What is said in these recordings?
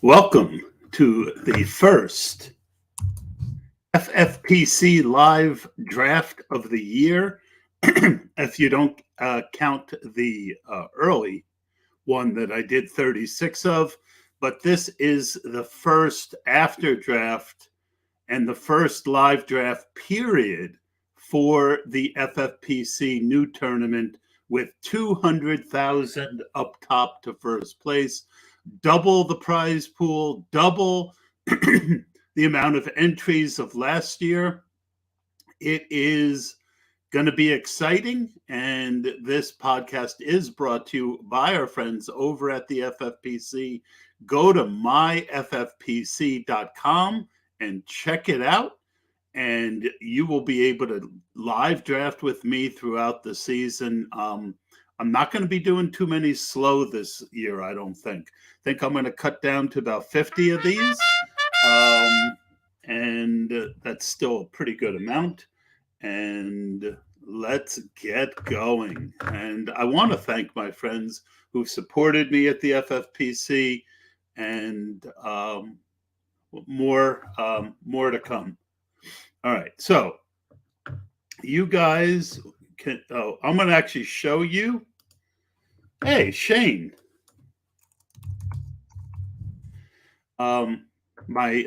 Welcome to the first FFPC live draft of the year. If you don't count the early one that I did 36 of, but this is the first after draft and the first live draft period for the FFPC new tournament with 200,000 up top to first place, double the prize pool, double the amount of entries of last year. It is going to be exciting, and this podcast is brought to you by our friends over at the FFPC. Go to myffpc.com and check it out, and you will be able to live draft with me throughout the season. I'm not going to be doing too many slow this year, I don't think. I think I'm going to cut down to about 50 of these, and that's still a pretty good amount. And let's get going. And I want to thank my friends who supported me at the FFPC, and more to come. All right, so you guys can. Oh, I'm going to actually show you. Hey, Shane. My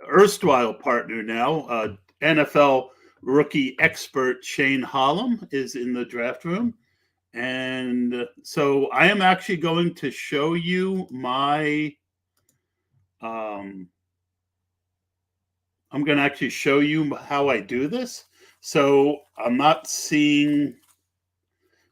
erstwhile partner now, NFL rookie expert Shane Hollum is in the draft room. And so I am actually going to show you my I'm going to actually show you how I do this. So I'm not seeing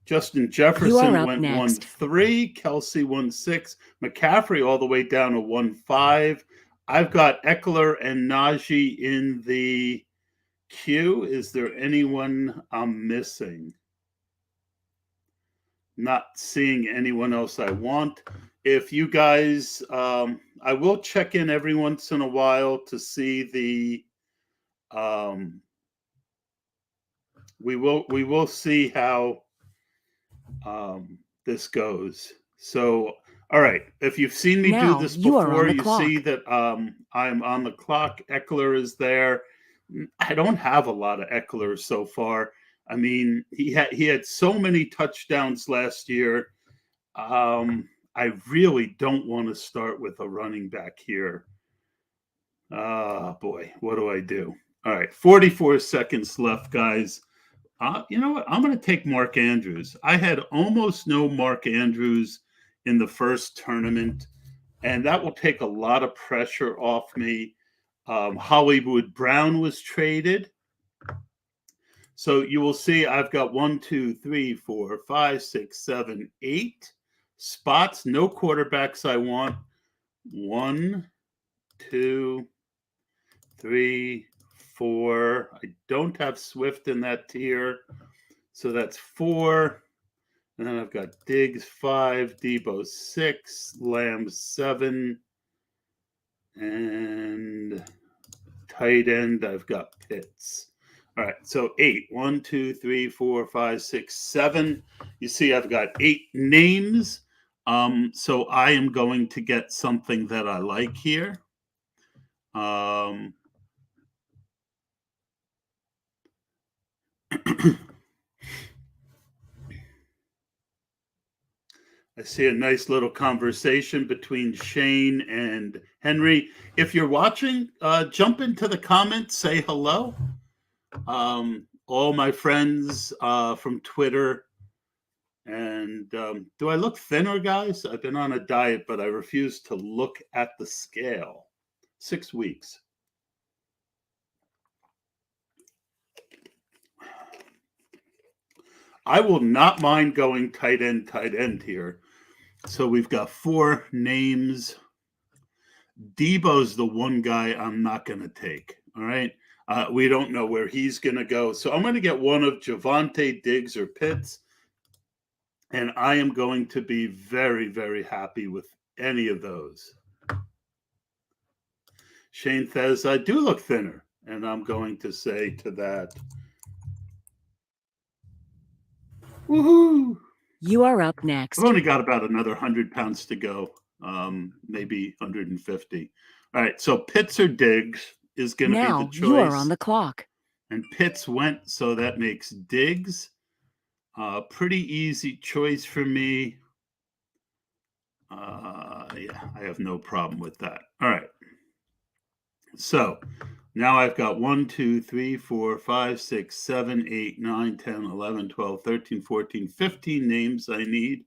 Justin Jefferson went 1-3, Kelsey 1-6, McCaffrey all the way down to 1-5. I've got Eckler and Najee in the queue. Is there anyone I'm missing? Not seeing anyone else I want. If you guys, I will check in every once in a while to see the. We will see how this goes. So, all right. If you've seen me do this before, you see that I'm on the clock. Eckler is there. I don't have a lot of Eckler so far. I mean, he had so many touchdowns last year. I really don't want to start with a running back here. Boy, what do I do? All right, 44 seconds left, guys. You know what? I'm going to take Mark Andrews. I had almost no Mark Andrews in the first tournament, and that will take a lot of pressure off me. Hollywood Brown was traded. So you will see I've got 1, 2, 3, 4, 5, 6, 7, 8 spots. No quarterbacks I want. 1, 2, 3, 4. I don't have Swift in that tier. So that's 4. And then I've got Diggs 5, Debo 6, Lamb 7. And tight end, I've got Pitts. All right, so 8. 1, 2, 3, 4, 5, 6, 7. You see, I've got 8 names. So I am going to get something that I like here. I see a nice little conversation between Shane and Henry. If you're watching, jump into the comments, say hello. All my friends from Twitter. And do I look thinner, guys? I've been on a diet, but I refuse to look at the scale. 6 weeks. I will not mind going tight end here. So we've got 4 names. Debo's the one guy I'm not going to take. All right. We don't know where he's going to go. So I'm going to get one of Javonte, Diggs, or Pitts. And I am going to be very, very happy with any of those. Shane says, I do look thinner. And I'm going to say to that, woohoo! You are up next. I've only got about another 100 pounds to go. maybe 150. All right, so Pitts or Diggs is going to be the Now you are on choice. the clock. And Pitts went, so that makes Diggs. Pretty easy choice for me. Yeah, I have no problem with that. All right. So now I've got 1, 2, 3, 4, 5, 6, 7, 8, 9, 10, 11, 12, 13, 14, 15 names I need.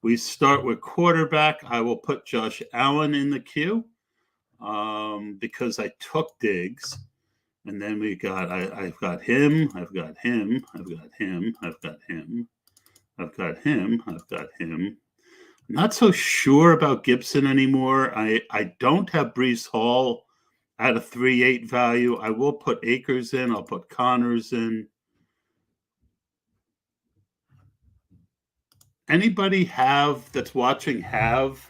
We start with quarterback. I will put Josh Allen in the queue because I took Diggs. And then I've got him, I've got him, I've got him, I've got him, I've got him, I've got him. Not so sure about Gibson anymore. I don't have Breece Hall at a 3.8 value. I will put Akers in. I'll put Connors in. Anybody that's watching have?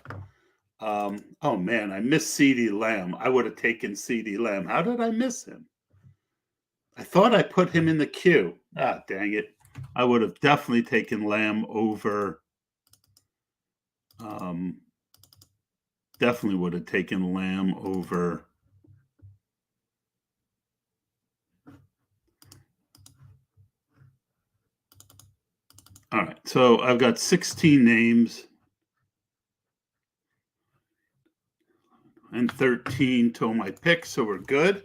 Oh man, I missed CeeDee Lamb. I would have taken CeeDee Lamb. How did I miss him? I thought I put him in the queue. Ah, dang it. I would have definitely taken Lamb over. Definitely would have taken Lamb over. All right, so I've got 16 names and 13 to my pick, so we're good.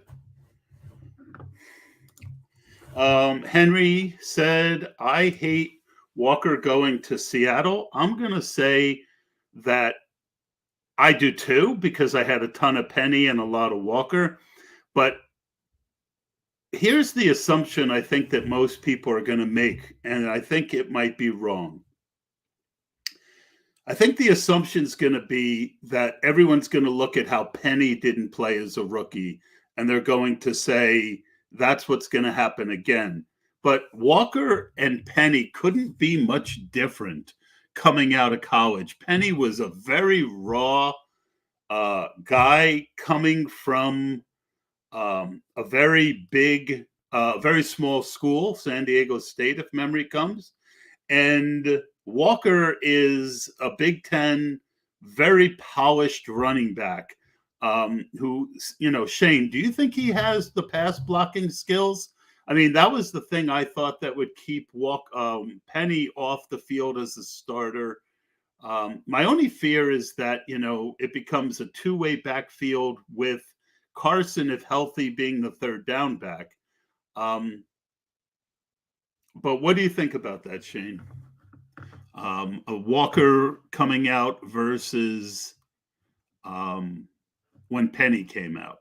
Henry said, I hate Walker going to Seattle. I'm going to say that I do too, because I had a ton of Penny and a lot of Walker. But here's the assumption I think that most people are going to make, and I think it might be wrong. I think the assumption is going to be that everyone's going to look at how Penny didn't play as a rookie, and they're going to say that's what's going to happen again. But Walker and Penny couldn't be much different coming out of college. Penny was a very raw guy coming from a very big, very small school, San Diego State, if memory comes. And Walker is a Big Ten, very polished running back who, Shane, do you think he has the pass blocking skills? I mean, that was the thing I thought that would keep Penny off the field as a starter. My only fear is that, it becomes a two-way backfield with Carson, if healthy, being the third down back. But what do you think about that, Shane? A Walker coming out versus when Penny came out.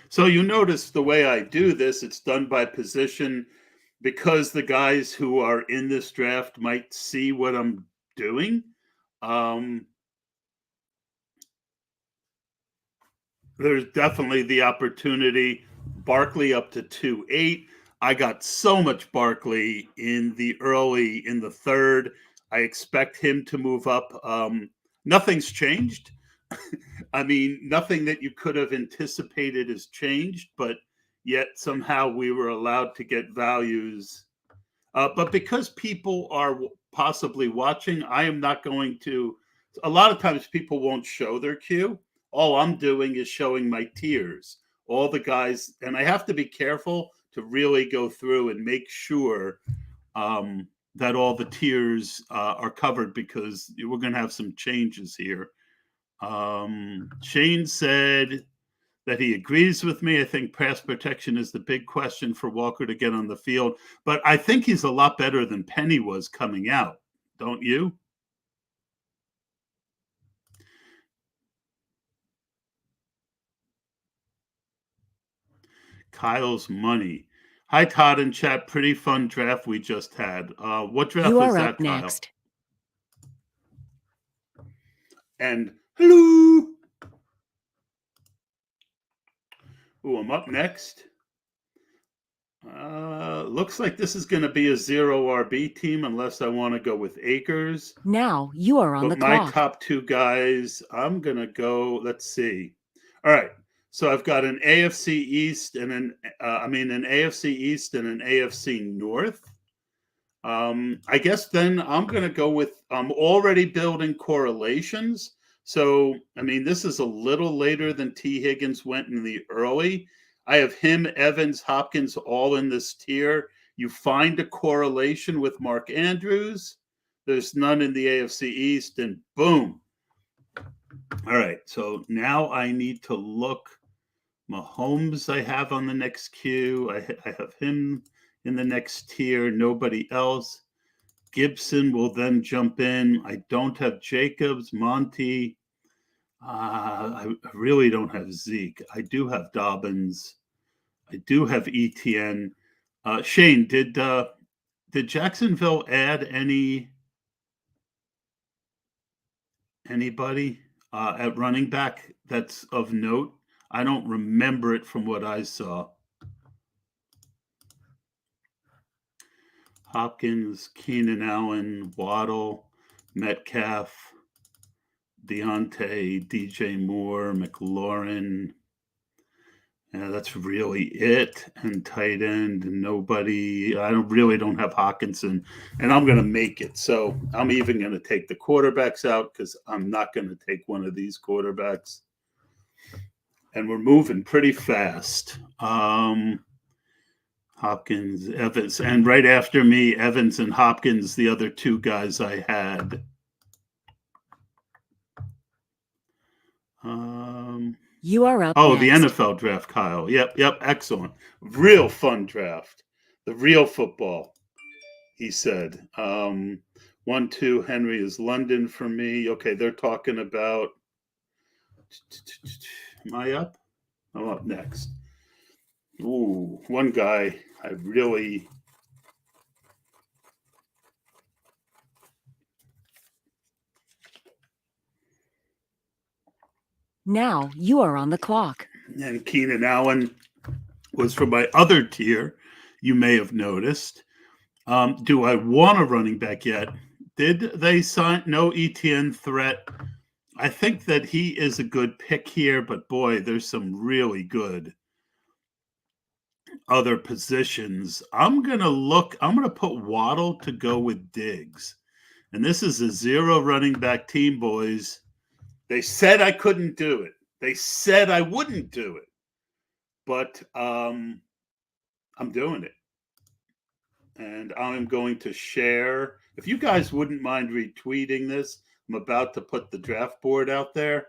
So you notice the way I do this, it's done by position because the guys who are in this draft might see what I'm doing. There's definitely the opportunity. Barkley up to 2.8. I got so much Barkley in the third. I expect him to move up. Nothing's changed. I mean, nothing that you could have anticipated has changed, but yet somehow we were allowed to get values. But because people are possibly watching, I am not going to. A lot of times people won't show their queue. All I'm doing is showing my tiers. All the guys, and I have to be careful to really go through and make sure that all the tiers are covered because we're going to have some changes here. Shane said that he agrees with me. I think pass protection is the big question for Walker to get on the field. But I think he's a lot better than Penny was coming out. Don't you? Kyle's money. Hi, Todd and chat. Pretty fun draft we just had. What draft You was are that, up Kyle? next. And hello. Oh, I'm up next. Looks like this is going to be a 0 RB team unless I want to go with Akers. Now you are on the my clock. top two guys, I'm going to go, let's see. All right. So I've got an AFC East and an AFC East and an AFC North. I guess then I'm going to go with, I'm already building correlations. So, I mean, this is a little later than T. Higgins went in the early. I have him, Evans, Hopkins all in this tier. You find a correlation with Mark Andrews. There's none in the AFC East, and boom. All right. So now I need to look. Mahomes, I have on the next queue. I have him in the next tier. Nobody else. Gibson will then jump in. I don't have Jacobs, Monty. I really don't have Zeke. I do have Dobbins. I do have ETN. Shane, did Jacksonville add anybody at running back that's of note? I don't remember it from what I saw. Hopkins, Keenan Allen, Waddle, Metcalf, Deontay, DJ Moore, McLaurin. Yeah, that's really it. And tight end, nobody. I don't have Hawkinson, and I'm going to make it. So I'm even going to take the quarterbacks out because I'm not going to take one of these quarterbacks. And we're moving pretty fast. Hopkins, Evans, and right after me, Evans and Hopkins, the other two guys I had. You are up next. The NFL draft, Kyle. Yep, excellent. Real fun draft. The real football, he said. 1, 2, Henry is London for me. Okay, they're talking about. Am I up? I'm up next. Ooh, one guy I really. Now you are on the clock. And Keenan Allen was from my other tier, you may have noticed. Do I want a running back yet? Did they sign no ETN threat? I think that he is a good pick here, but boy, there's some really good other positions. I'm going to put Waddle to go with Diggs. And this is a 0 running back team, boys. They said I couldn't do it. They said I wouldn't do it. But I'm doing it. And I'm going to share. If you guys wouldn't mind retweeting this, I'm about to put the draft board out there.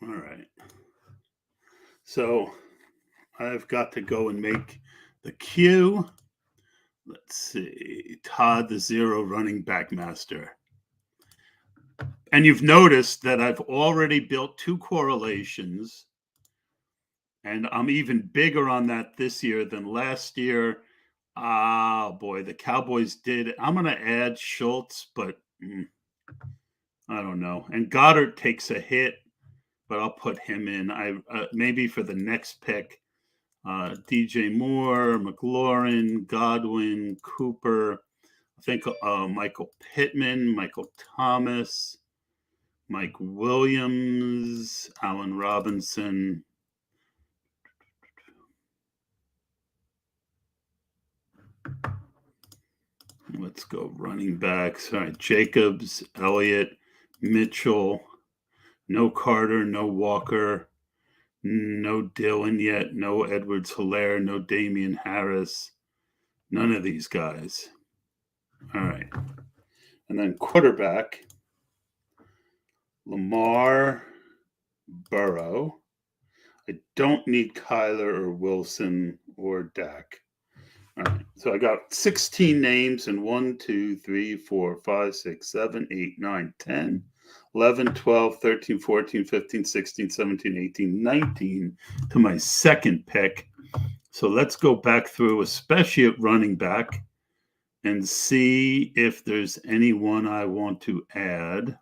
All right. So I've got to go and make the queue. Let's see. Todd, the 0 running back master. And you've noticed that I've already built 2 correlations. And I'm even bigger on that this year than last year. Oh, boy, the Cowboys did. I'm going to add Schultz, but I don't know. And Goddard takes a hit, but I'll put him in. Maybe for the next pick. DJ Moore, McLaurin, Godwin, Cooper. I think Michael Pittman, Michael Thomas, Mike Williams, Allen Robinson. Let's go running backs. All right, Jacobs, Elliott, Mitchell. No Carter, no Walker. No Dillon yet. No Edwards-Helaire. No Damian Harris. None of these guys. All right. And then quarterback, Lamar, Burrow. I don't need Kyler or Wilson or Dak. All right. So I got 16 names and 1, 2, 3, 4, 5, 6, 7, 8, 9, 10, 11, 12, 13, 14, 15, 16, 17, 18, 19 to my second pick. So let's go back through, especially at running back, and see if there's anyone I want to add.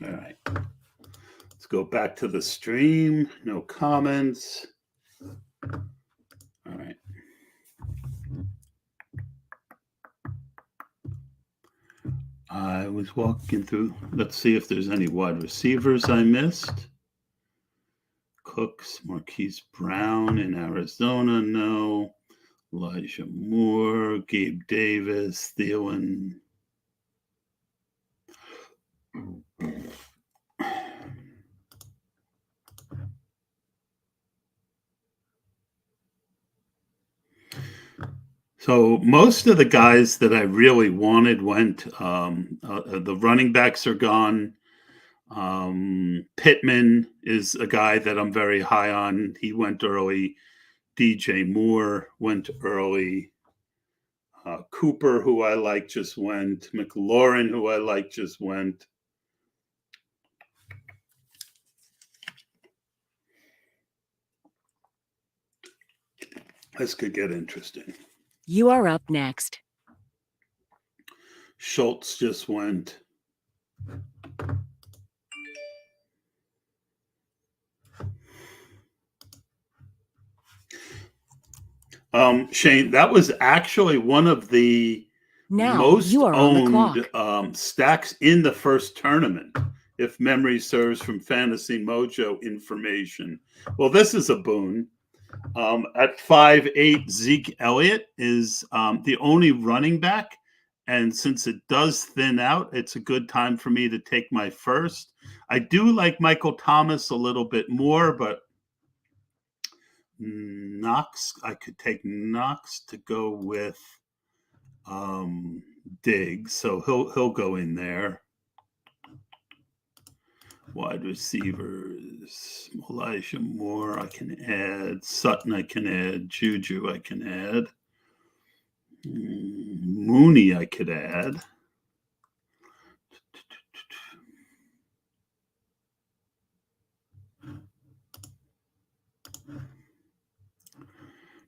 All right. Let's go back to the stream. No comments. All right. I was walking through. Let's see if there's any wide receivers I missed. Cooks, Marquise Brown in Arizona, no. Elijah Moore, Gabe Davis, Thielen. So most of the guys that I really wanted went. The running backs are gone. Pittman is a guy that I'm very high on. He went early. DJ Moore went early. Cooper, who I like, just went. McLaurin, who I like, just went. This could get interesting. You are up next. Schultz just went. Shane, that was actually one of the most owned stacks in the first tournament, if memory serves from Fantasy Mojo information. Well, this is a boon. At 5'8", Zeke Elliott is the only running back. And since it does thin out, it's a good time for me to take my first. I do like Michael Thomas a little bit more, but Knox, I could take Knox to go with Diggs, so he'll go in there. Wide receivers, Elijah Moore, I can add. Sutton, I can add. Juju, I can add. Mooney, I could add.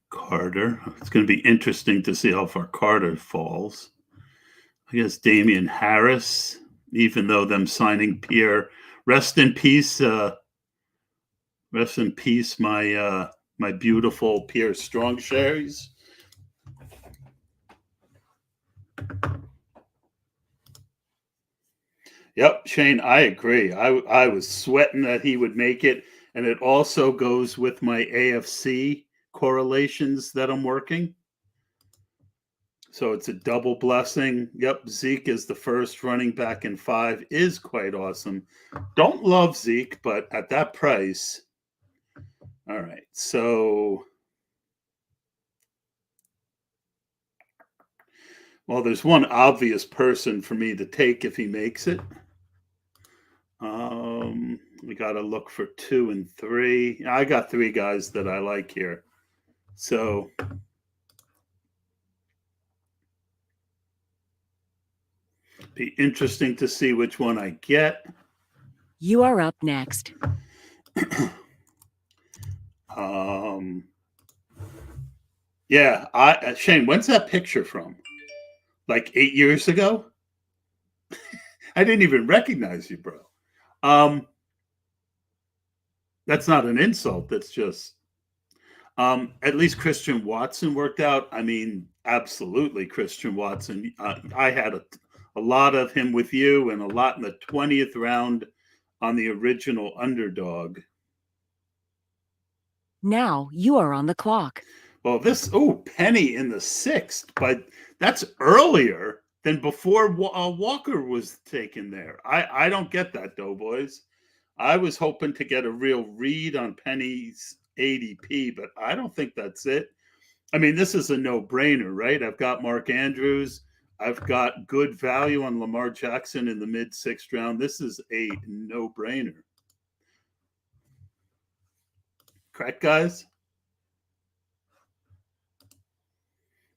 Carter. It's going to be interesting to see how far Carter falls. I guess Damian Harris, even though them signing Pierre. Rest in peace. Rest in peace, my beautiful Pierre Strongshares. Yep, Shane, I agree. I was sweating that he would make it, and it also goes with my AFC correlations that I'm working. So it's a double blessing. Yep, Zeke is the first running back in 5 is quite awesome. Don't love Zeke, but at that price. All right, so well, there's one obvious person for me to take if he makes it. We got to look for 2 and 3. I got 3 guys that I like here. So be interesting to see which one I get. You are up next. Yeah, Shane, when's that picture from? Like 8 years ago? I didn't even recognize you, bro. That's not an insult. That's just at least Christian Watson worked out. I mean, absolutely, Christian Watson. I had a lot of him with you and a lot in the 20th round on the original underdog. Now you are on the clock. Well, Penny in the 6th, but that's earlier than before Walker was taken there. I don't get that, Doughboys. I was hoping to get a real read on Penny's ADP, but I don't think that's it. I mean, this is a no-brainer, right? I've got Mark Andrews. I've got good value on Lamar Jackson in the mid-6th round. This is a no-brainer. Correct, guys?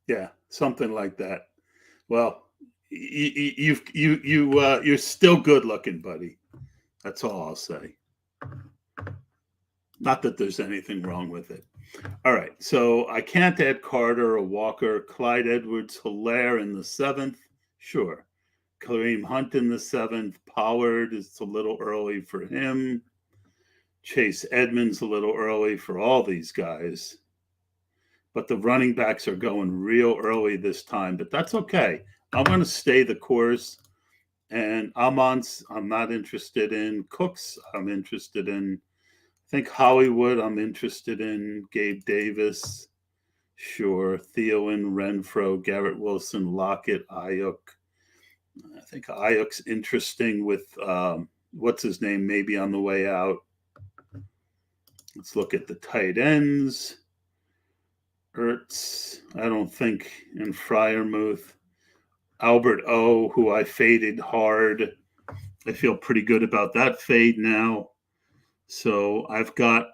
Yeah, something like that. Well, you're still good looking, buddy. That's all I'll say. Not that there's anything wrong with it. All right, so I can't add Carter or Walker. Clyde Edwards-Helaire in the 7th. Sure. Kareem Hunt in the 7th. Pollard is a little early for him. Chase Edmonds a little early for all these guys. But the running backs are going real early this time. But that's okay. I'm going to stay the course. And I'm not interested in. Cooks, I'm interested in. I think Hollywood, I'm interested in. Gabe Davis. Sure. Thielen, Renfro, Garrett Wilson, Lockett, Ayuk. I think Ayuk's interesting with what's his name, maybe on the way out. Let's look at the tight ends. Ertz, I don't think, and Freiermuth. Albert O, who I faded hard. I feel pretty good about that fade now. So I've got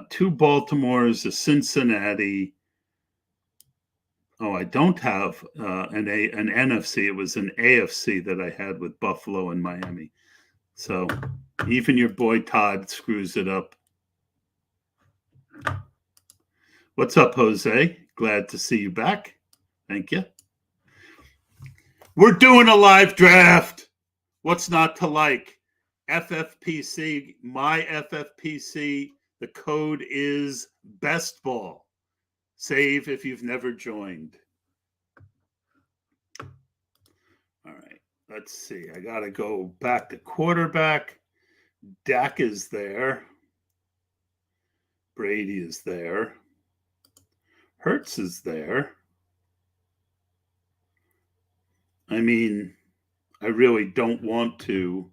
2 Baltimores, a Cincinnati. Oh, I don't have an NFC. It was an AFC that I had with Buffalo and Miami. So even your boy Todd screws it up. What's up, Jose? Glad to see you back. Thank you. We're doing a live draft. What's not to like? FFPC, my FFPC. The code is BESTBALL. Save if you've never joined. All right, let's see. I got to go back to quarterback. Dak is there. Brady is there. Hurts is there. I mean, I really don't want to.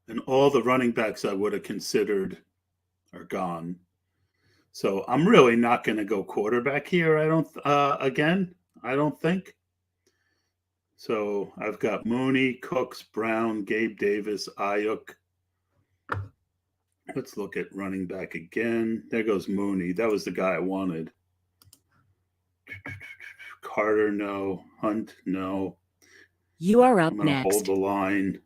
And all the running backs I would have considered are gone. So I'm really not going to go quarterback here. I don't think. So I've got Mooney, Cooks, Brown, Gabe Davis, Ayuk. Let's look at running back again. There goes Mooney. That was the guy I wanted. Carter, no. Hunt, no. You are up I'm going to next. hold the line.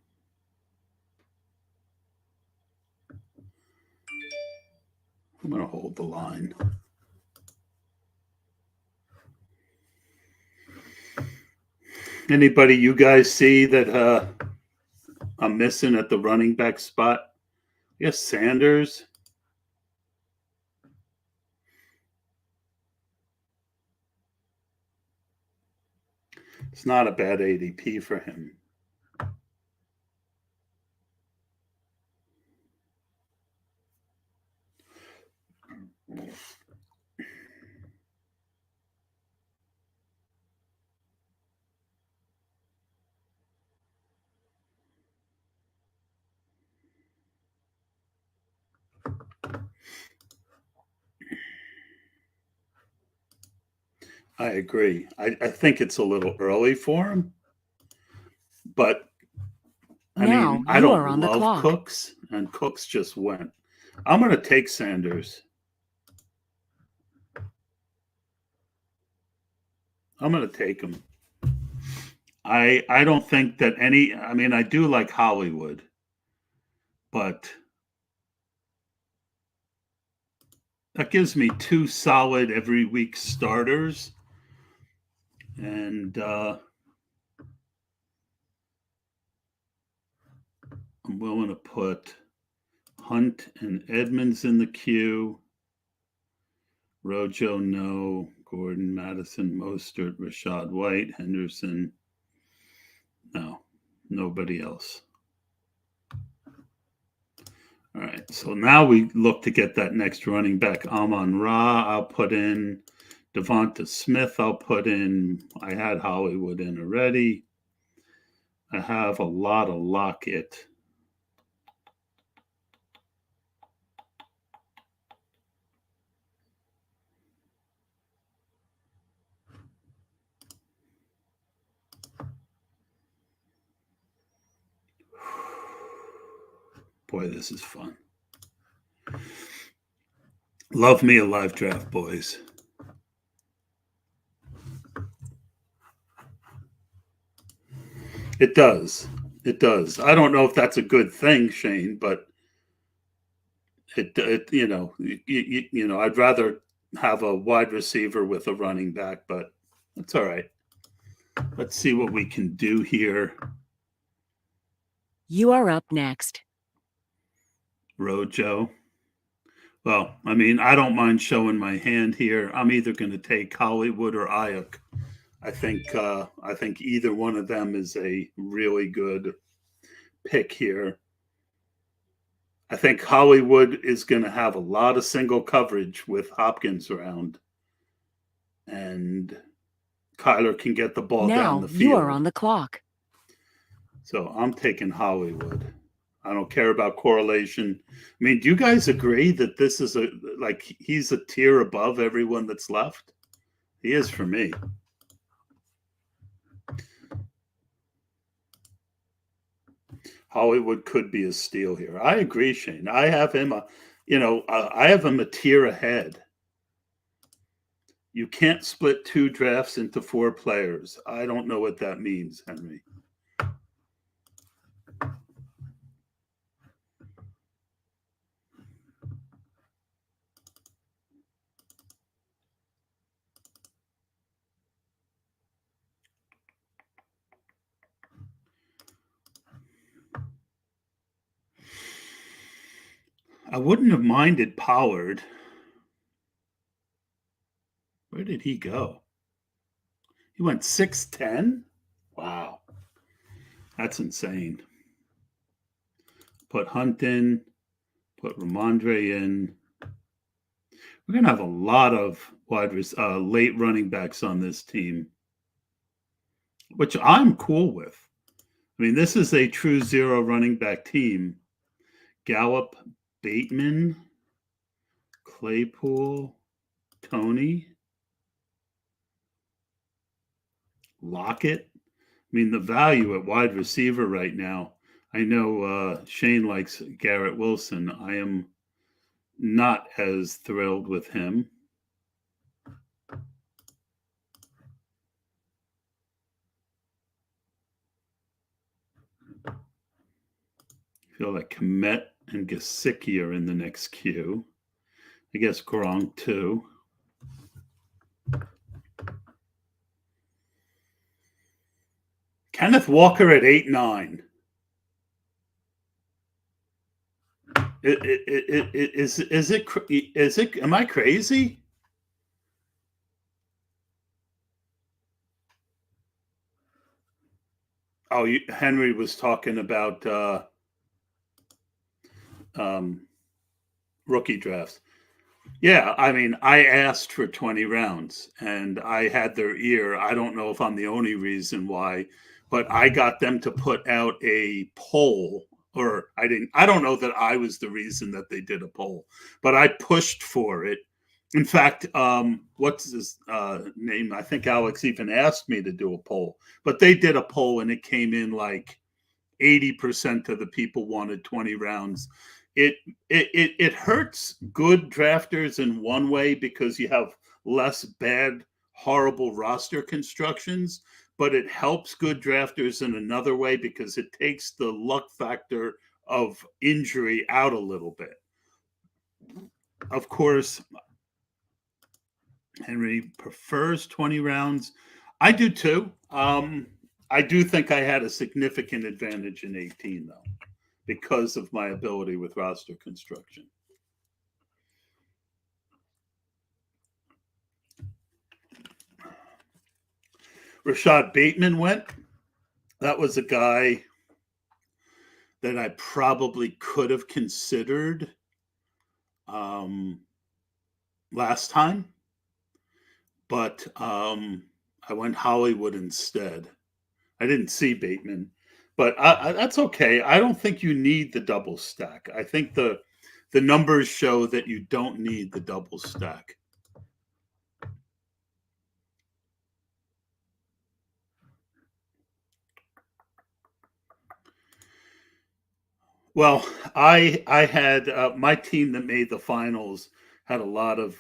I'm going to hold the line. Anybody you guys see that I'm missing at the running back spot? I guess Sanders. It's not a bad ADP for him. I agree. I think it's a little early for him, but I mean, I don't love Cooks, and Cooks just went. I'm going to take Sanders. I'm going to take him. I don't think that I mean, I do like Hollywood, but that gives me 2 solid every week starters. And I'm willing to put Hunt and Edmonds in the queue. Rojo, no. Gordon, Madison, Mostert, Rashad White, Henderson. No, nobody else. All right, so now we look to get that next running back. Amon-Ra, I'll put in. Devonta Smith, I'll put in. I had Hollywood in already. I have a lot of Lockett. Boy, this is fun. Love me a live draft, boys. It does. It does. I don't know if that's a good thing, Shane, but it I'd rather have a wide receiver with a running back, but that's all right. Let's see what we can do here. You are up next. Rojo. Well, I mean, I don't mind showing my hand here. I'm either going to take Hollywood or Ayuk. I think either one of them is a really good pick here. I think Hollywood is going to have a lot of single coverage with Hopkins around, and Kyler can get the ball down the Now field. you are on the clock. So I'm taking Hollywood. I don't care about correlation. I mean, do you guys agree that this is he's a tier above everyone that's left? He is for me. Hollywood could be a steal here. I agree, Shane. I have him I have him a tier ahead. You can't split 2 drafts into 4 players. I don't know what that means, Henry. I wouldn't have minded Pollard. Where did he go? He went 6'10"? Wow. That's insane. Put Hunt in. Put Ramondre in. We're going to have a lot of late running backs on this team, which I'm cool with. I mean, this is a true 0 running back team. Gallup, Bateman, Claypool, Tony, Lockett. I mean, the value at wide receiver right now. I know Shane likes Garrett Wilson. I am not as thrilled with him. I feel like Komet and Gesicki are in the next queue. I guess Gronk too. Kenneth Walker at 8'9". Is it? Am I crazy? Oh, Henry was talking about rookie drafts. Yeah, I mean, I asked for 20 rounds and I had their ear. I don't know if I'm the only reason why, but I got them to put out a poll, or I don't know that I was the reason that they did a poll, but I pushed for it. In fact, what's his name? I think Alex even asked me to do a poll, but they did a poll and it came in like 80% of the people wanted 20 rounds. It hurts good drafters in one way because you have less bad, horrible roster constructions, but it helps good drafters in another way because it takes the luck factor of injury out a little bit. Of course, Henry prefers 20 rounds. I do too. I do think I had a significant advantage in 18, though, because of my ability with roster construction. Rashad Bateman went. That was a guy that I probably could have considered last time, but I went Hollywood instead. I didn't see Bateman, but that's okay. I don't think you need the double stack. I think the numbers show that you don't need the double stack. Well, I had my team that made the finals had a lot of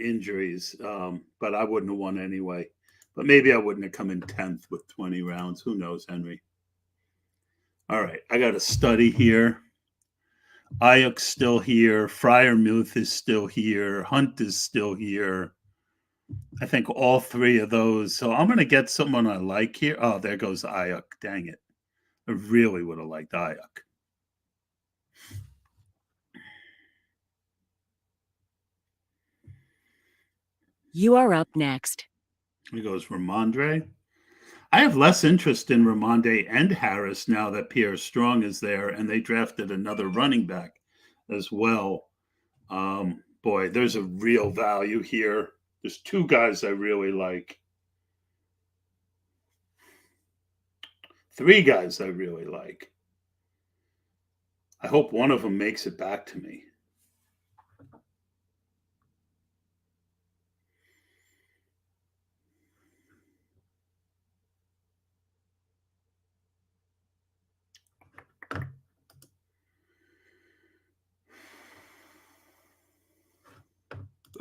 injuries, but I wouldn't have won anyway. But maybe I wouldn't have come in 10th with 20 rounds. Who knows, Henry? All right, I got a study here. Ayuk's still here. Fryermuth is still here. Hunt is still here. I think all three of those. So I'm going to get someone I like here. Oh, there goes Ayuk. Dang it. I really would have liked Ayuk. You are up next. Here goes Ramondre. I have less interest in Ramondre and Harris now that Pierre Strong is there, and they drafted another running back as well. Boy, there's a real value here. There's two guys I really like. Three guys I really like. I hope one of them makes it back to me.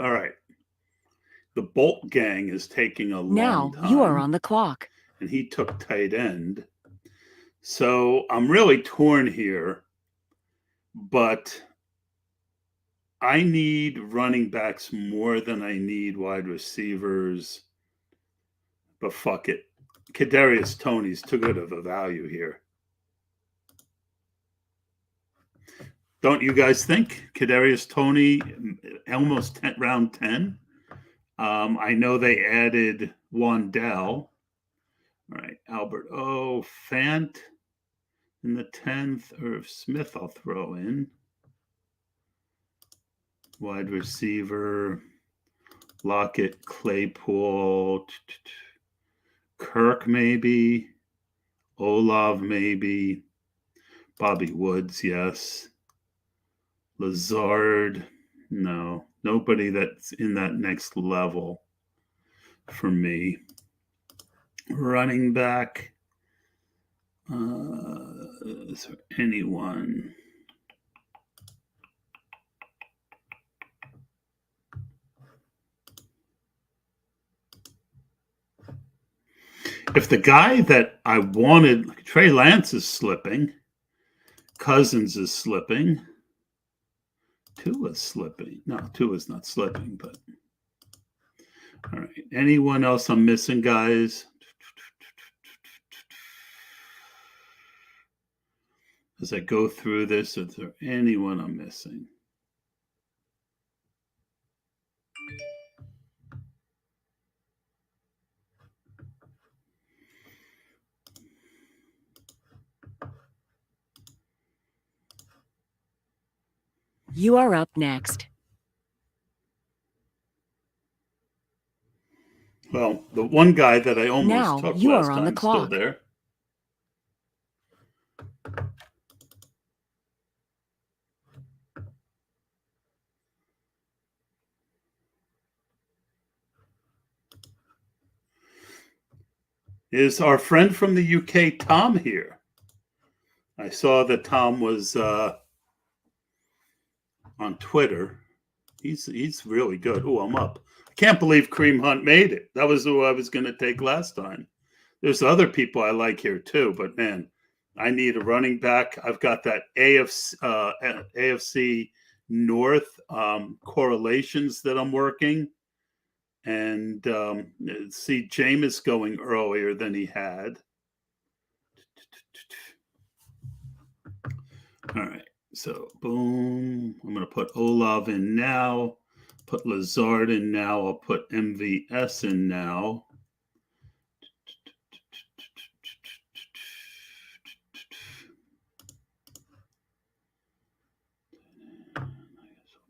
All right. The Bolt gang is taking a long time. Now you are on the clock. And he took tight end. So I'm really torn here, but I need running backs more than I need wide receivers. But fuck it. Kadarius Toney's too good of a value here. Don't you guys think? Kadarius Toney, almost round 10. I know they added Wandell. All right, Albert O. Fant in the 10th. Irv Smith I'll throw in. Wide receiver. Lockett, Claypool. Kirk maybe. Olav maybe. Bobby Woods, yes. Lazard, no. Nobody that's in that next level for me. Running back. Is there anyone? If the guy that I wanted, like Trey Lance is slipping, Cousins is slipping, Tua's slipping. No, Tua's not slipping, but all right. Anyone else I'm missing, guys? As I go through this, is there anyone I'm missing? You are up next. Well, the one guy that I almost Now took you last are on the time still clock. there. Is our friend from the UK, Tom, here? I saw that Tom was on Twitter. He's really good. Oh, I'm up. I can't believe Kareem Hunt made it. That was who I was going to take last time. There's other people I like here too, but man, I need a running back. I've got that AFC North correlations that I'm working. And see Jameis going earlier than he had. All right, so boom. I'm going to put Olav in now. Put Lazard in now. I'll put MVS in now.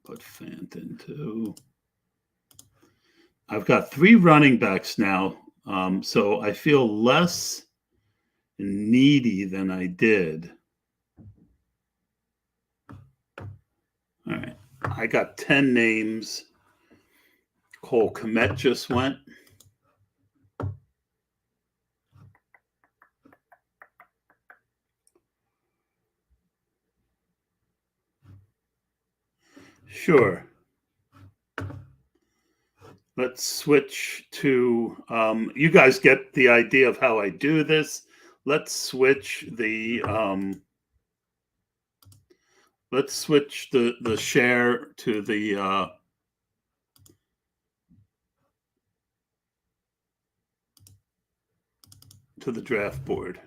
Put Fant in too. I've got 3 running backs now, so I feel less needy than I did. All right, I got 10 names. Cole Kmet just went. Sure. Let's switch to, you guys get the idea of how I do this. let's switch the share to the draft board.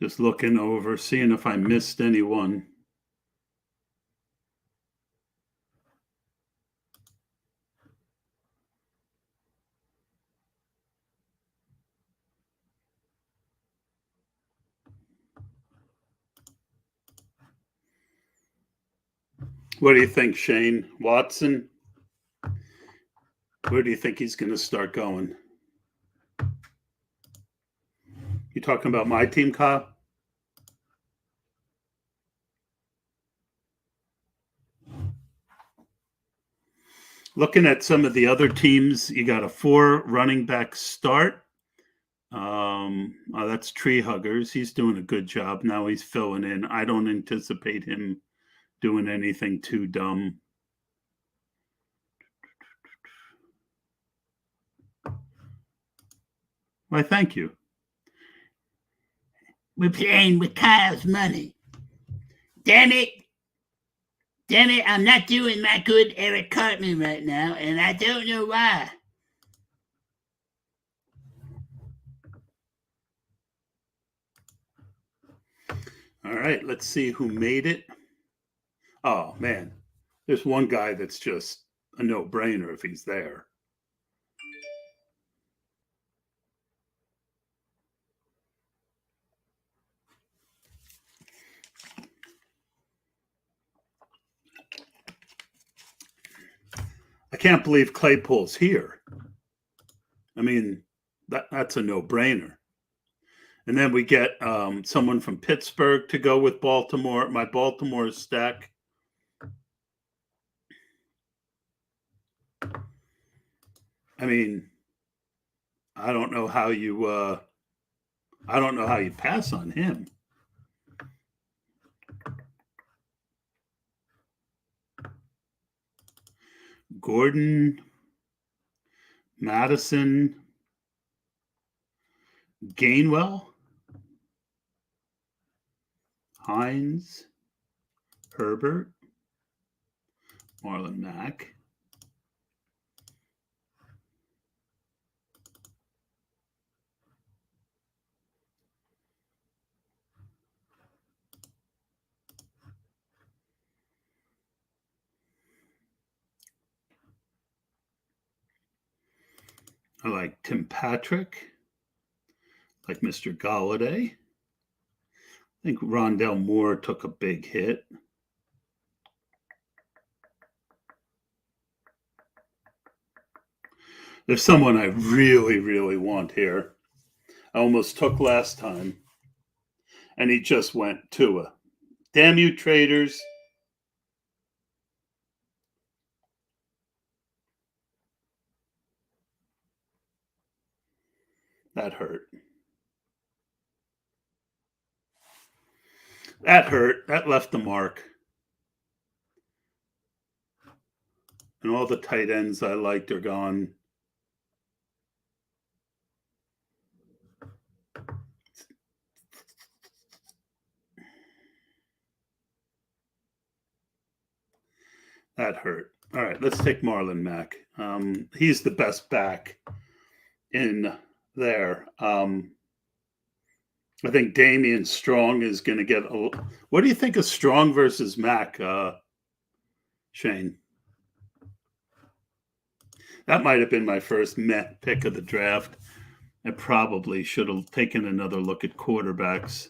Just looking over, seeing if I missed anyone. What do you think, Shane? Watson? Where do you think he's going to start going? You talking about my team, Kyle? Looking at some of the other teams, you got a 4 running back start. That's Tree Huggers. He's doing a good job. Now he's filling in. I don't anticipate him doing anything too dumb. Why, thank you. We're playing with Kyle's money. Damn it. Damn it, I'm not doing my good Eric Cartman right now, and I don't know why. All right, let's see who made it. Oh, man. There's one guy that's just a no-brainer if he's there. I can't believe Claypool's here. I mean, that's a no-brainer. And then we get someone from Pittsburgh to go with Baltimore. My Baltimore stack. I mean, I don't know how you pass on him. Gordon, Madison, Gainwell, Hines, Herbert, Marlon Mack. I like Tim Patrick, like Mr. Galladay. I think Rondell Moore took a big hit. There's someone I really, really want here. I almost took last time, and he just went Tua. Damn you, traders. That hurt. That hurt. That left the mark. And all the tight ends I liked are gone. That hurt. All right, let's take Marlon Mack. He's the best back in there. I think Damian Strong is going to get a. What do you think of Strong versus Mack, Shane? That might have been my first pick of the draft. I probably should have taken another look at quarterbacks.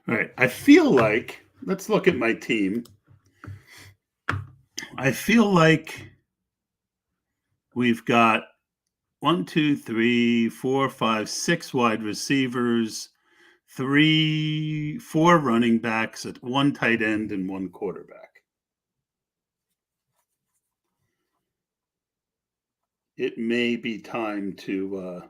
All right. I feel like, let's look at my team. I feel like we've got 1, 2, 3, 4, 5, 6 wide receivers, 4 running backs, 1 tight end, and 1 quarterback. It may be time to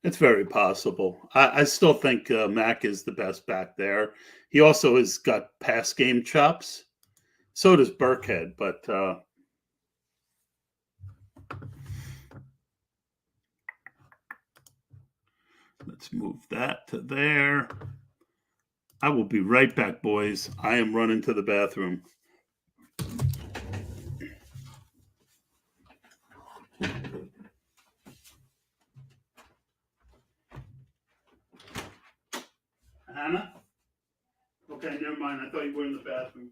it's very possible. I still think Mac is the best back there. He also has got pass game chops. So does Burkhead, but let's move that to there. I will be right back, boys. I am running to the bathroom. Hannah? Okay, never mind. I thought you were in the bathroom.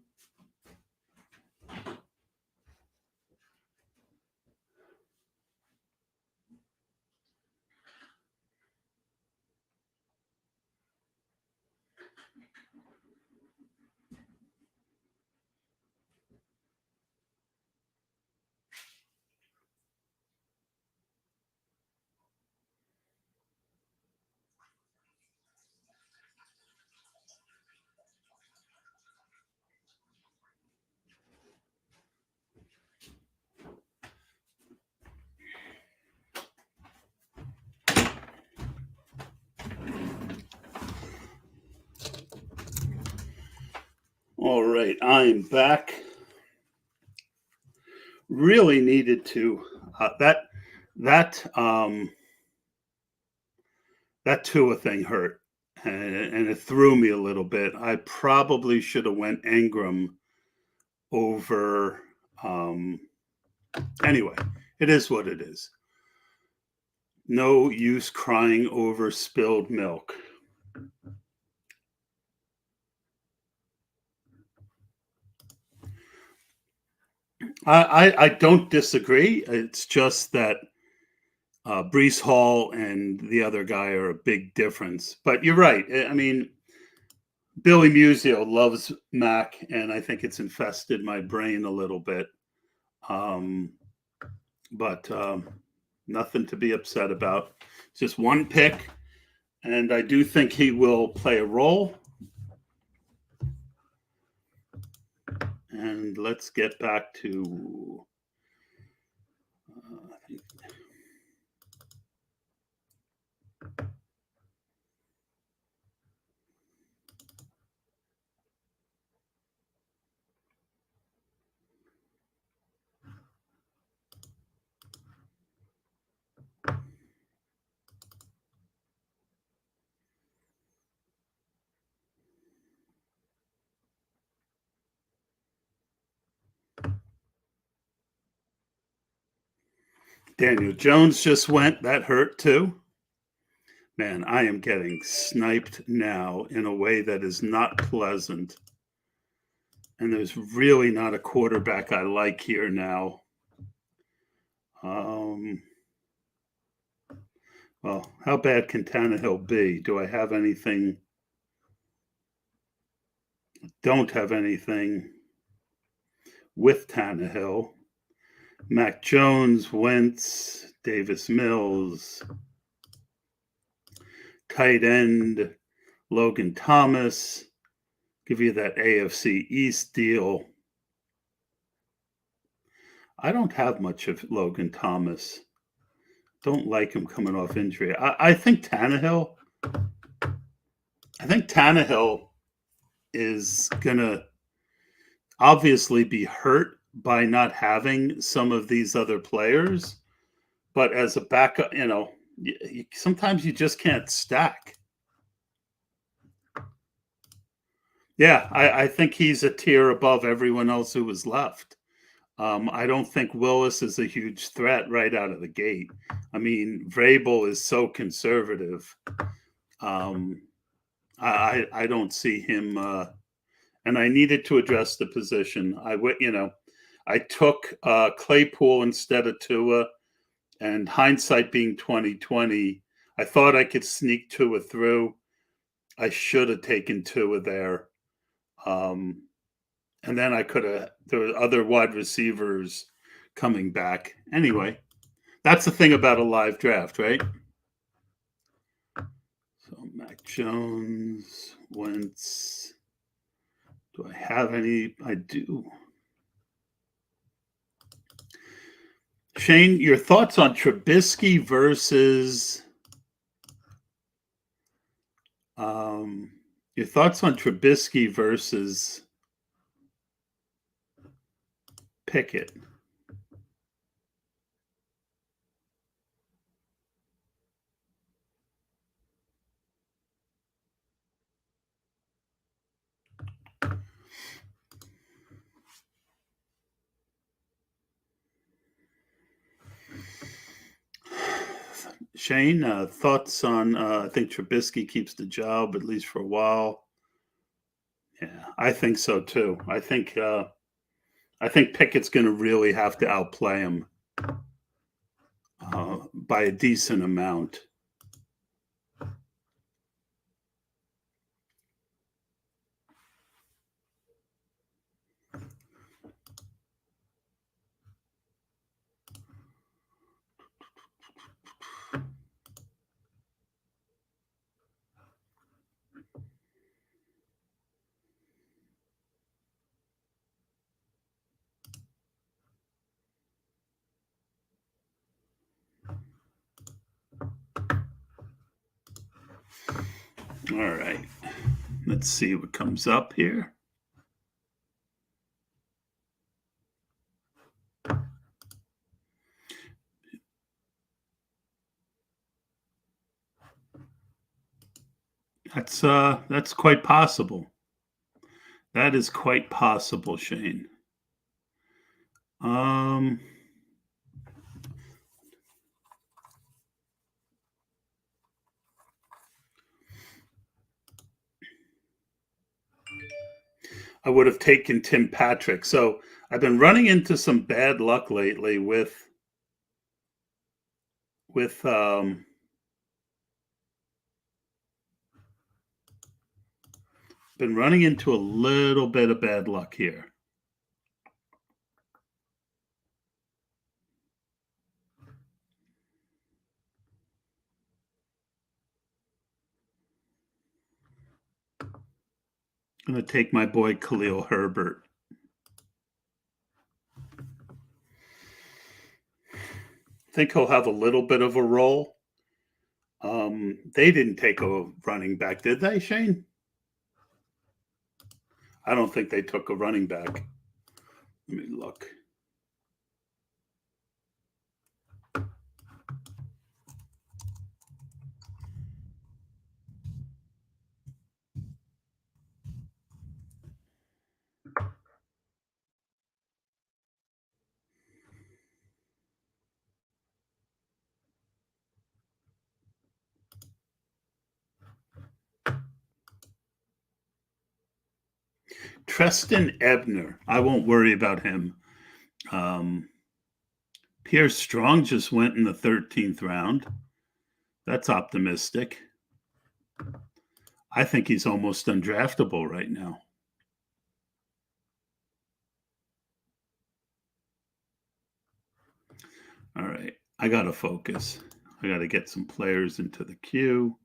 All right, I'm back. Really needed to that Tua thing hurt, and it threw me a little bit. I probably should have went Ingram over. Anyway, it is what it is. No use crying over spilled milk. I don't disagree. It's just that Brees Hall and the other guy are a big difference. But you're right. I mean, Billy Musio loves Mac, and I think it's infested my brain a little bit. But nothing to be upset about. Just one pick, and I do think he will play a role. And let's get back to Daniel Jones just went. That hurt too. Man, I am getting sniped now in a way that is not pleasant. And there's really not a quarterback I like here now. Well, how bad can Tannehill be? Do I have anything? Don't have anything with Tannehill. Mac Jones, Wentz, Davis Mills, tight end, Logan Thomas. Give you that AFC East deal. I don't have much of Logan Thomas. Don't like him coming off injury. I think Tannehill is going to obviously be hurt by not having some of these other players. But as a backup, sometimes you just can't stack. Yeah, I think he's a tier above everyone else who was left. I don't think Willis is a huge threat right out of the gate. I mean, Vrabel is so conservative. I don't see him, and I needed to address the position. I took Claypool instead of Tua, and hindsight being 2020, I thought I could sneak Tua through. I should have taken Tua there. And then I could have, there were other wide receivers coming back. Anyway, that's the thing about a live draft, right? So Mac Jones, Wentz. Do I have any? I do. Shane, your thoughts on Trubisky versus your thoughts on Trubisky versus Pickett? Shane, thoughts on? I think Trubisky keeps the job at least for a while. Yeah, I think so too. I think Pickett's going to really have to outplay him by a decent amount. All right. Let's see what comes up here. That's quite possible. That is quite possible, Shane. I would have taken Tim Patrick. So I've been running into some bad luck lately with been running into a little bit of bad luck here. I'm going to take my boy Khalil Herbert. I think he'll have a little bit of a role. They didn't take a running back, did they, Shane? I don't think they took a running back. Let me look. Treston Ebner. I won't worry about him. Pierre Strong just went in the 13th round. That's optimistic. I think he's almost undraftable right now. All right. I got to focus. I got to get some players into the queue.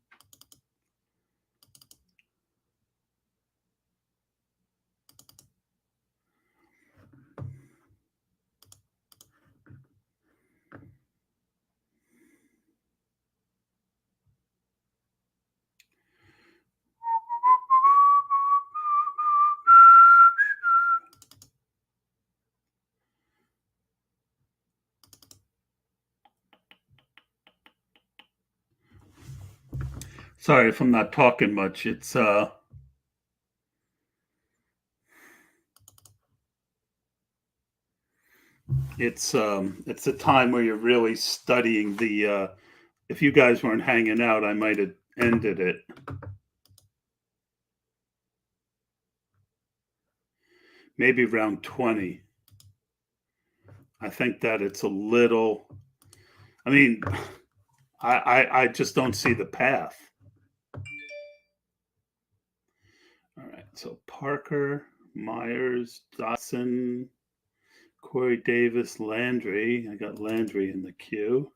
Sorry if I'm not talking much. It's a time where you're really studying the if you guys weren't hanging out, I might have ended it. Maybe round 20. I think that it's a little. I mean, I just don't see the path. All right, so Parker, Myers, Dotson, Corey Davis, Landry. I got Landry in the queue.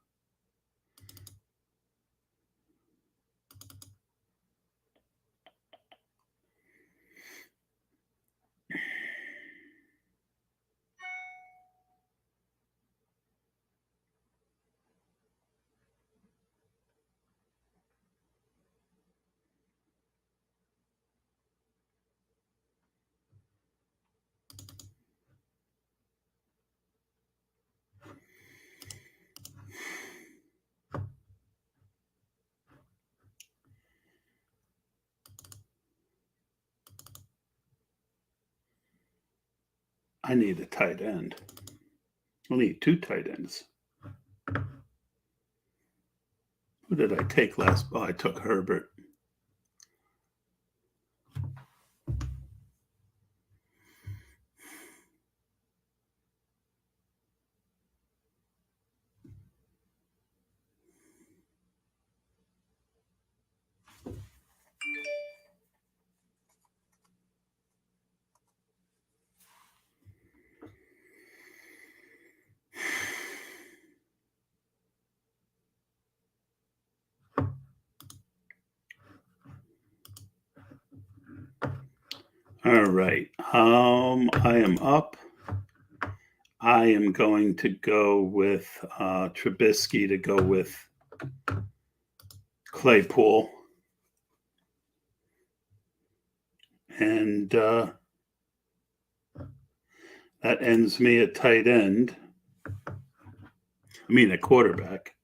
I need a tight end. I need 2 tight ends. Who did I take last? Oh, I took Herbert. All right. I am up. I am going to go with Trubisky to go with Claypool. And that ends me at tight end. I mean, at quarterback.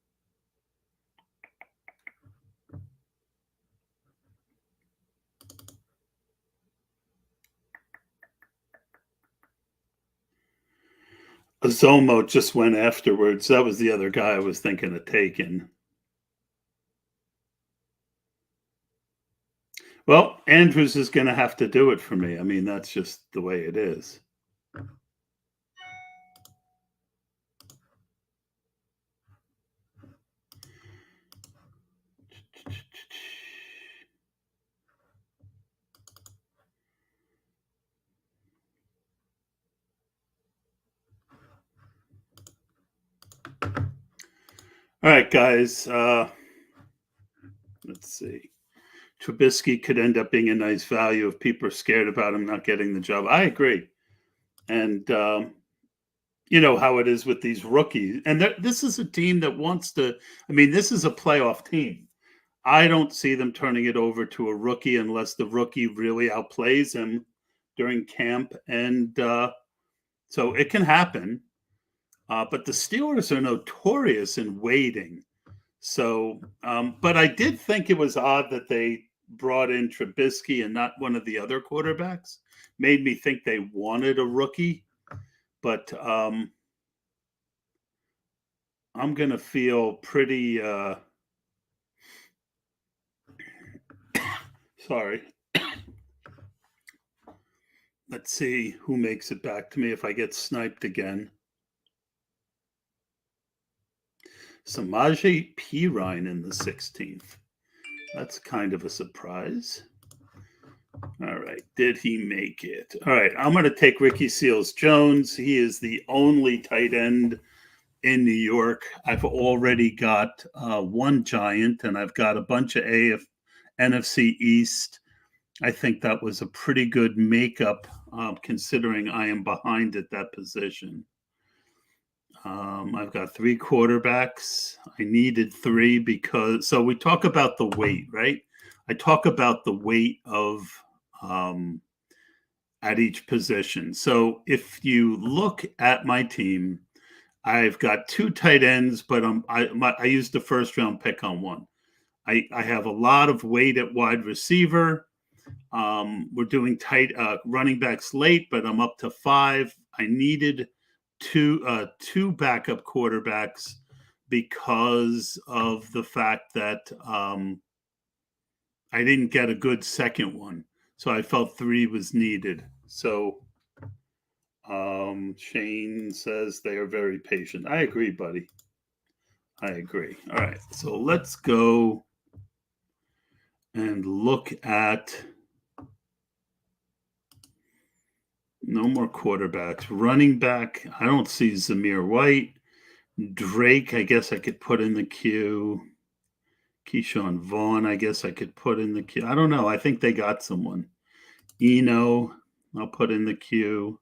Azomo just went afterwards. That was the other guy I was thinking of taking. Well, Andrews is going to have to do it for me. I mean, that's just the way it is. All right, guys. Let's see. Trubisky could end up being a nice value if people are scared about him not getting the job. I agree. And you know how it is with these rookies. And this is a team that wants to, I mean, this is a playoff team. I don't see them turning it over to a rookie unless the rookie really outplays him during camp. And so it can happen. But the Steelers are notorious in waiting. So, but I did think it was odd that they brought in Trubisky and not one of the other quarterbacks. Made me think they wanted a rookie. But I'm going to feel pretty sorry. Let's see who makes it back to me if I get sniped again. Samaje Perine in the 16th. That's kind of a surprise. All right. Did he make it? All right. I'm going to take Ricky Seals-Jones. He is the only tight end in New York. I've already got one Giant, and I've got a bunch of NFC East. I think that was a pretty good makeup considering I am behind at that position. I've got 3 quarterbacks. I needed 3 because, so we talk about the weight, right? I talk about the weight of at each position. So if you look at my team, I've got 2 tight ends, but I used the first round pick on one. I have a lot of weight at wide receiver. We're doing tight running backs late, but I'm up to 5. I needed two backup quarterbacks because of the fact that I didn't get a good second one. So I felt 3 was needed. So Shane says they are very patient. I agree, buddy. I agree. All right, so let's go and look at no more quarterbacks. Running back, I don't see Zamir White. Drake, I guess I could put in the queue. Keyshawn Vaughn, I guess I could put in the queue. I don't know. I think they got someone. Eno, I'll put in the queue.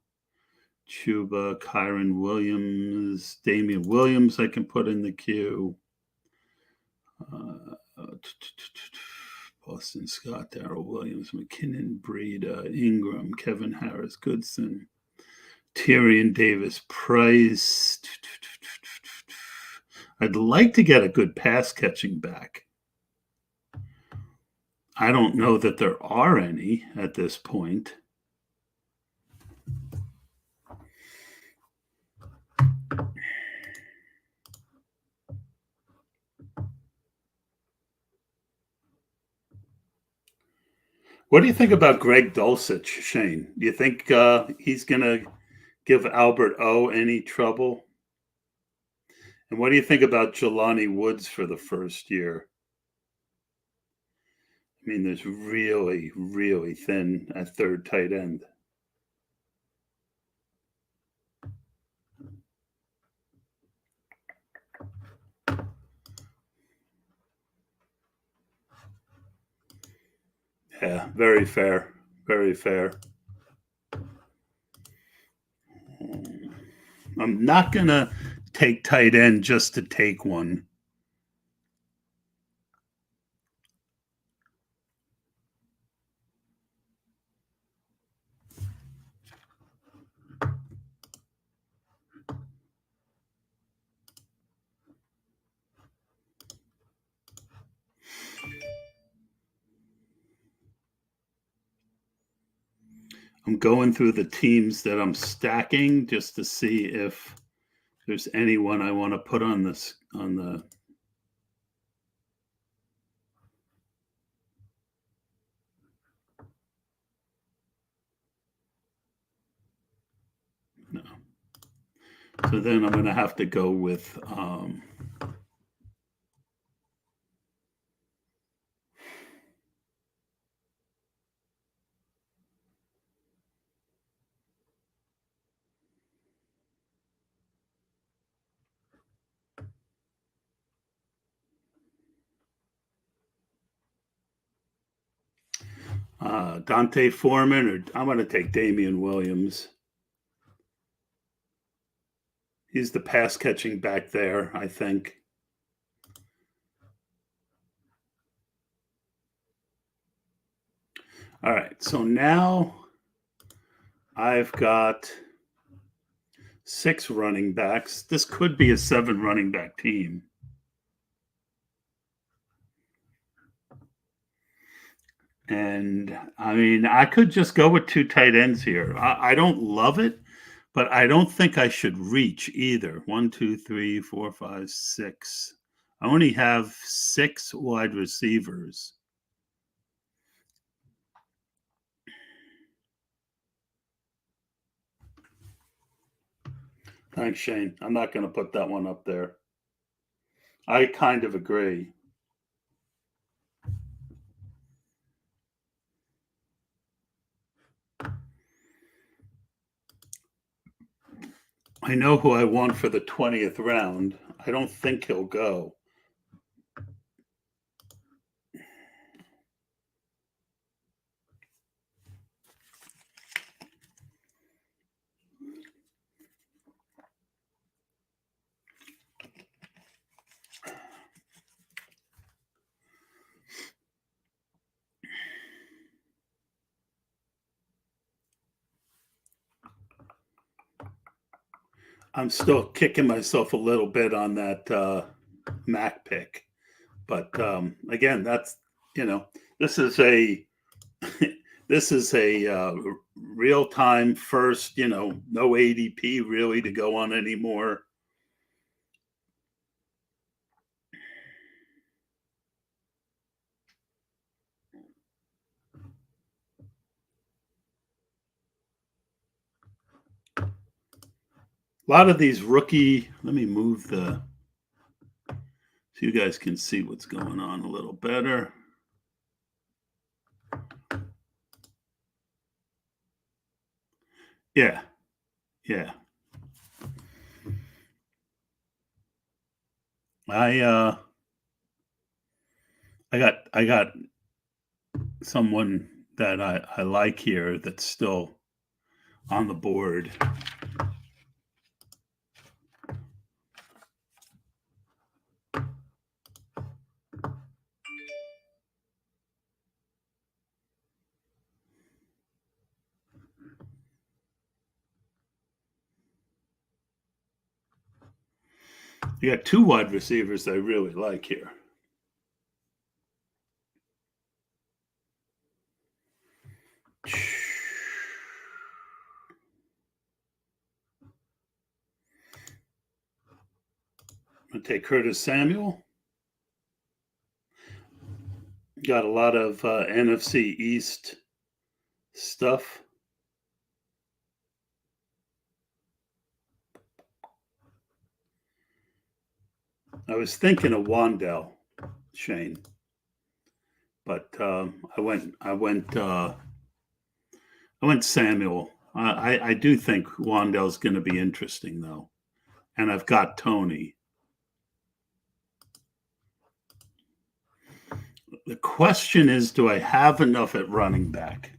Chuba, Kyron Williams, Damian Williams, I can put in the queue. Boston Scott, Darrell Williams, McKinnon, Breida, Ingram, Kevin Harris, Goodson, Tyrion Davis, Price. I'd like to get a good pass catching back. I don't know that there are any at this point. What do you think about Greg Dulcich, Shane? Do you think he's going to give Albert O any trouble? And what do you think about Jelani Woods for the first year? I mean, there's really, really thin at third tight end. Yeah, very fair. Very fair. I'm not going to take tight end just to take one. I'm going through the teams that I'm stacking just to see if there's anyone I want to put on this on the no. So then I'm going to have to go with Dante Foreman, or I'm going to take Damian Williams. He's the pass catching back there, I think. All right, so now I've got 6 running backs. This could be a 7 running back team. And I mean, I could just go with 2 tight ends here. I don't love it, but I don't think I should reach either. 1, 2, 3, 4, 5, 6. I only have 6 wide receivers. Thanks, Shane. I'm not going to put that one up there. I kind of agree. I know who I want for the 20th round. I don't think he'll go. I'm still kicking myself a little bit on that Mac pick. But again, that's, this is a this is a real time first, no ADP really to go on anymore. A lot of these rookie, let me move the, so you guys can see what's going on a little better. Yeah, yeah. I got someone that I like here that's still on the board. You got two wide receivers I really like here. I'm going to take Curtis Samuel. Got a lot of NFC East stuff. I was thinking of Wandell, Shane, but I went Samuel. I do think Wandell's going to be interesting though, and I've got Tony. The question is, do I have enough at running back?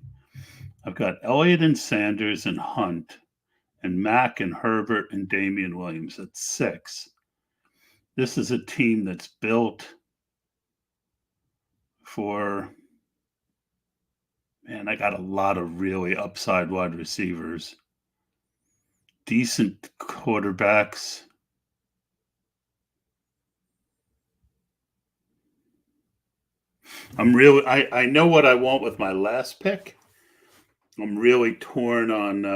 I've got Elliott and Sanders and Hunt and Mack and Herbert and Damian Williams at 6. This is a team that's built for, man, I got a lot of really upside wide receivers, decent quarterbacks. I know what I want with my last pick. I'm really torn on my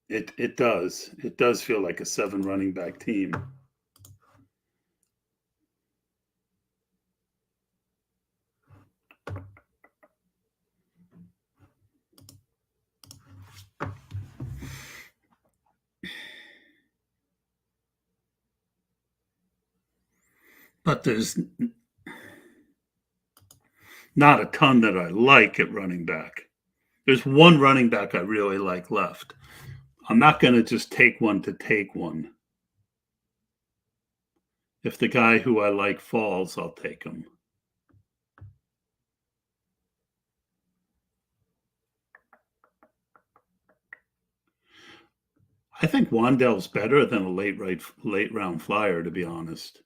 it does feel like a 7 running back team. But there's not a ton that I like at running back. There's one running back I really like left. I'm not going to just take one to take one. If the guy who I like falls, I'll take him. I think Wandell's better than a late round flyer, to be honest.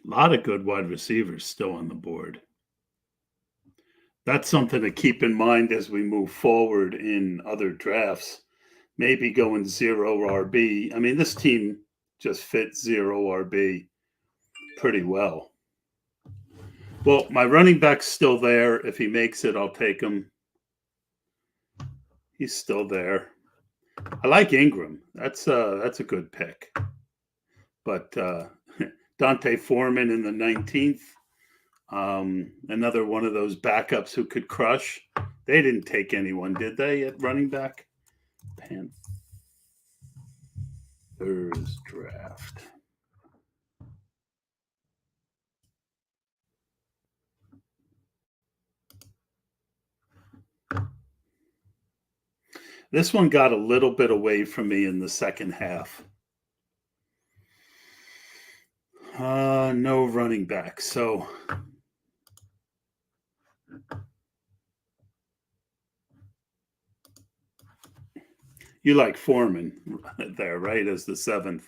A lot of good wide receivers still on the board. That's something to keep in mind as we move forward in other drafts. Maybe going 0 RB. I mean, this team just fits 0 RB pretty well. Well, my running back's still there. If he makes it, I'll take him. He's still there. I like Ingram. That's a good pick. But Dante Foreman in the 19th. Another one of those backups who could crush. They didn't take anyone, did they, at running back? Panthers draft. This one got a little bit away from me in the second half. No running back. So you like Foreman there, right, as the 7th.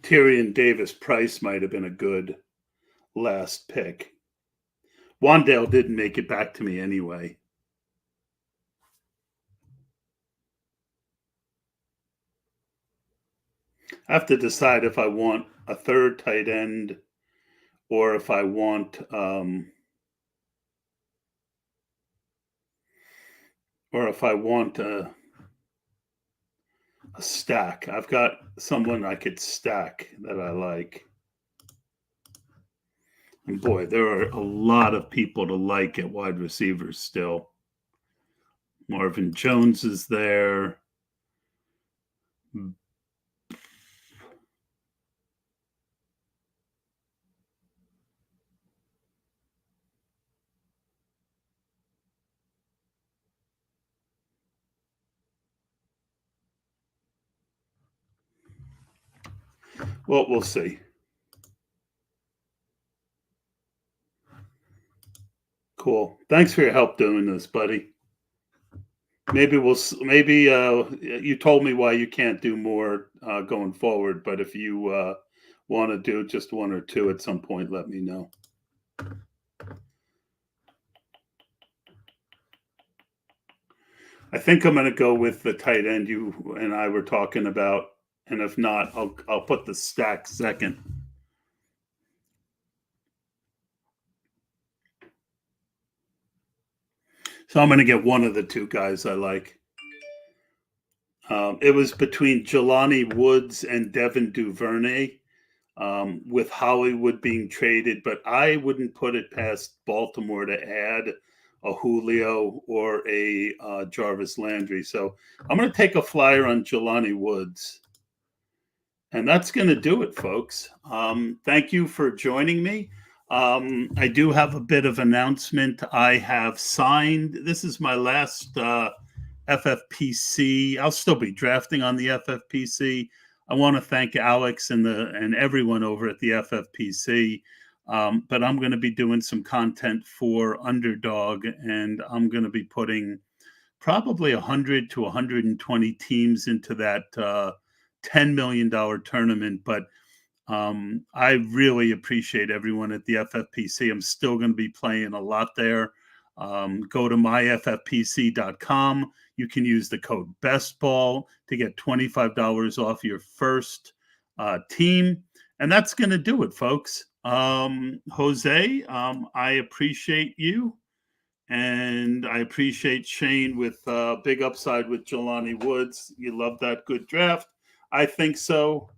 Tyrion Davis Price might have been a good last pick. Wandale didn't make it back to me anyway. I have to decide if I want a third tight end or if I want a stack. I've got someone I could stack that I like. And boy, there are a lot of people to like at wide receivers still. Marvin Jones is there. Well, we'll see. Cool. Thanks for your help doing this, buddy. Maybe you told me why you can't do more going forward, but if you want to do just one or two at some point, let me know. I think I'm going to go with the tight end you and I were talking about, and if not, I'll put the stack second. So I'm going to get one of the two guys I like. It was between Jelani Woods and Devin Duvernay, with Hollywood being traded, but I wouldn't put it past Baltimore to add a Julio or a Jarvis Landry. So I'm going to take a flyer on Jelani Woods. And that's going to do it, folks. Thank you for joining me. I do have a bit of announcement. I have signed. This is my last FFPC. I'll still be drafting on the FFPC. I want to thank Alex and everyone over at the FFPC. But I'm going to be doing some content for Underdog, and I'm going to be putting probably 100 to 120 teams into that $10 million tournament. But I really appreciate everyone at the FFPC. I'm still going to be playing a lot there. Go to myffpc.com. You can use the code BESTBALL to get $25 off your first team. And that's going to do it, folks. Jose, I appreciate you. And I appreciate Shane with big upside with Jelani Woods. You love that good draft. I think so.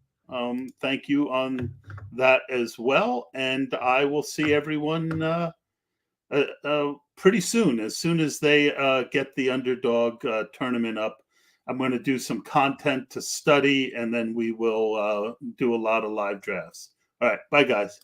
Thank you on that as well. And I will see everyone pretty soon. As soon as they get the Underdog tournament up, I'm going to do some content to study, and then we will do a lot of live drafts. All right. Bye, guys.